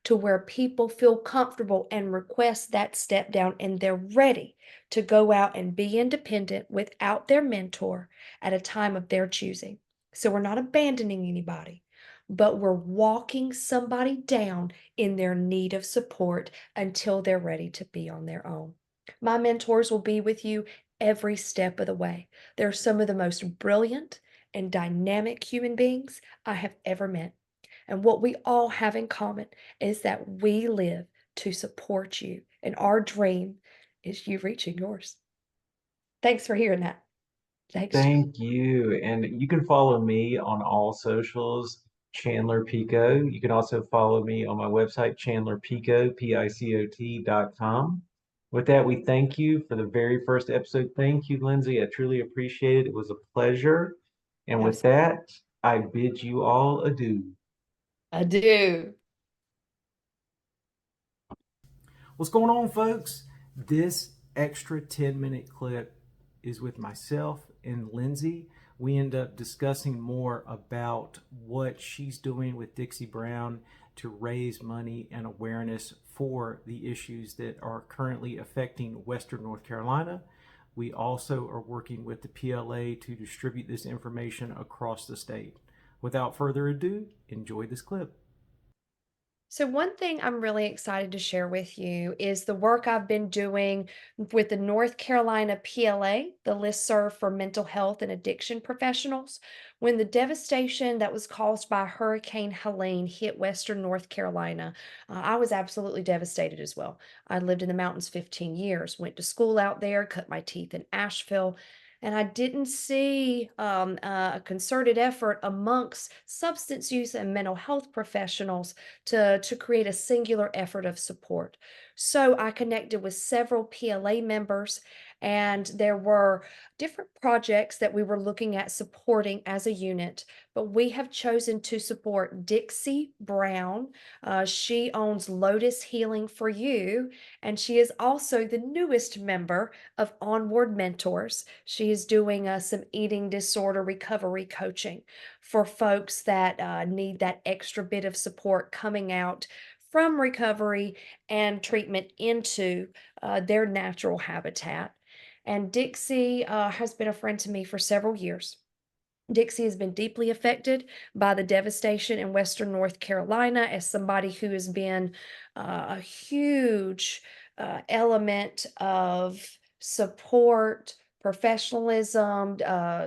to where people feel comfortable and request that step down and they're ready to go out and be independent without their mentor at a time of their choosing. So we're not abandoning anybody, but we're walking somebody down in their need of support until they're ready to be on their own. My mentors will be with you every step of the way. They're some of the most brilliant and dynamic human beings I have ever met. And what we all have in common is that we live to support you. And our dream is you reaching yours. Thanks for hearing that. Thanks, John. Thank you. And you can follow me on all socials Chandler Picot. You can also follow me on my website, chandlerpicot.com. With that, we thank you for the very first episode. Thank you, Lyndsay. I truly appreciate it. It was a pleasure. And with Absolutely. that, I bid you all adieu. I do. What's going on, folks? This extra 10-minute clip is with myself and Lyndsay. We end up discussing more about what she's doing with Dixie Brown to raise money and awareness for the issues that are currently affecting Western North Carolina. We also are working with the PLA to distribute this information across the state. Without further ado, enjoy this clip. So, one thing I'm really excited to share with you is the work I've been doing with the North Carolina PLA, the listserv for mental health and addiction professionals. When the devastation that was caused by Hurricane Helene hit Western North Carolina, I was absolutely devastated as well. I lived in the mountains 15 years, went to school out there, cut my teeth in Asheville. And I didn't see a concerted effort amongst substance use and mental health professionals to create a singular effort of support. So I connected with several PLA members, and there were different projects that we were looking at supporting as a unit, but we have chosen to support Dixie Brown. She owns Lotus Healing for You, and she is also the newest member of Onward Mentors. She is doing some eating disorder recovery coaching for folks that need that extra bit of support coming out from recovery and treatment into their natural habitat. And Dixie has been a friend to me for several years. Dixie has been deeply affected by the devastation in Western North Carolina as somebody who has been a huge element of support, professionalism,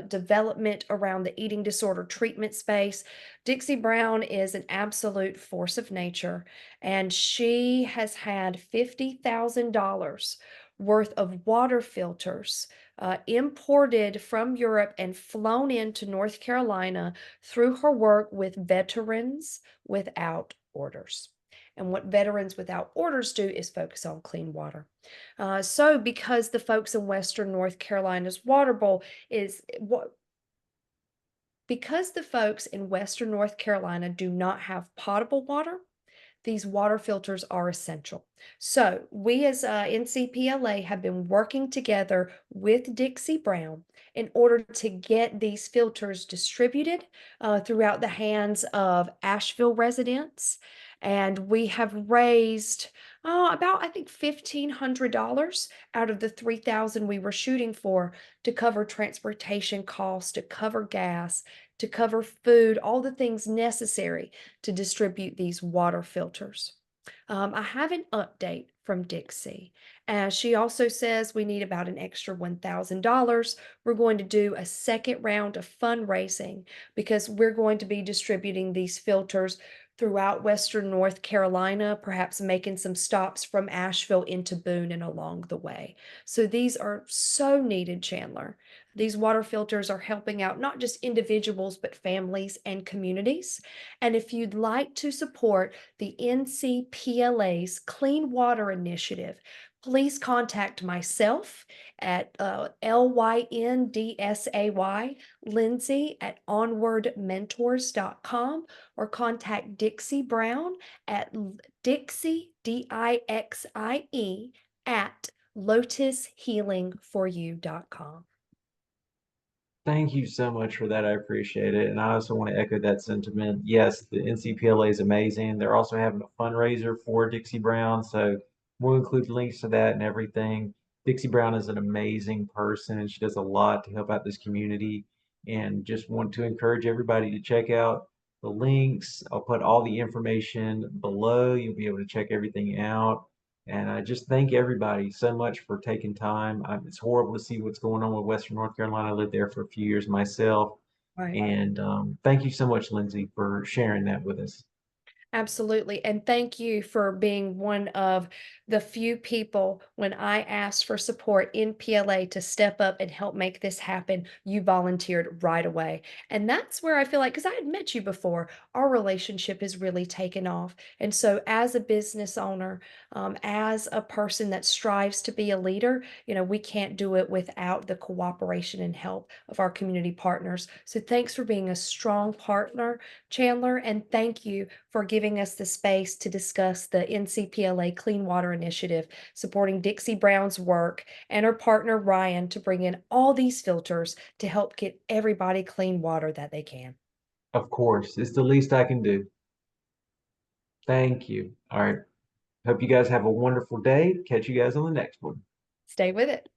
development around the eating disorder treatment space. Dixie Brown is an absolute force of nature, and she has had $50,000 worth of water filters imported from Europe and flown into North Carolina through her work with Veterans Without Orders. And what Veterans Without Orders do is focus on clean water. So, because the folks in Western North Carolina's water bowl is what because the folks in Western North Carolina do not have potable water, these water filters are essential. So, we as NCPLA have been working together with Dixie Brown in order to get these filters distributed throughout the hands of Asheville residents. And we have raised about, I think, $1,500 out of the $3,000 we were shooting for to cover transportation costs, to cover gas, to cover food, all the things necessary to distribute these water filters. I have an update from Dixie. She also says we need about an extra $1,000. We're going to do a second round of fundraising because we're going to be distributing these filters throughout Western North Carolina, perhaps making some stops from Asheville into Boone and along the way. So these are so needed, Chandler. These water filters are helping out not just individuals, but families and communities. And if you'd like to support the NCPLA's Clean Water Initiative, please contact myself at LYNDSAY, Lyndsay at onwardmentors.com, or contact Dixie Brown at Dixie, DIXIE, at lotushealingforyou.com. Thank you so much for that. I appreciate it. And I also want to echo that sentiment. Yes, the NCPLA is amazing. They're also having a fundraiser for Dixie Brown. So we'll include links to that and everything. Dixie Brown is an amazing person. She does a lot to help out this community. And just want to encourage everybody to check out the links. I'll put all the information below. You'll be able to check everything out. And I just thank everybody so much for taking time. It's horrible to see what's going on with Western North Carolina. I lived there for a few years myself. Right. And thank you so much, Lyndsay, for sharing that with us. Absolutely. And thank you for being one of the few people when I asked for support in PLA to step up and help make this happen, you volunteered right away. And that's where I feel like, because I had met you before, our relationship has really taken off. And so, as a business owner, as a person that strives to be a leader, we can't do it without the cooperation and help of our community partners. So, thanks for being a strong partner, Chandler. And thank you for giving us the space to discuss the NCPLA Clean Water Initiative, supporting Dixie Brown's work and her partner Ryan to bring in all these filters to help get everybody clean water that they can. Of course, it's the least I can do. Thank you. All right. Hope you guys have a wonderful day. Catch you guys on the next one. Stay with it.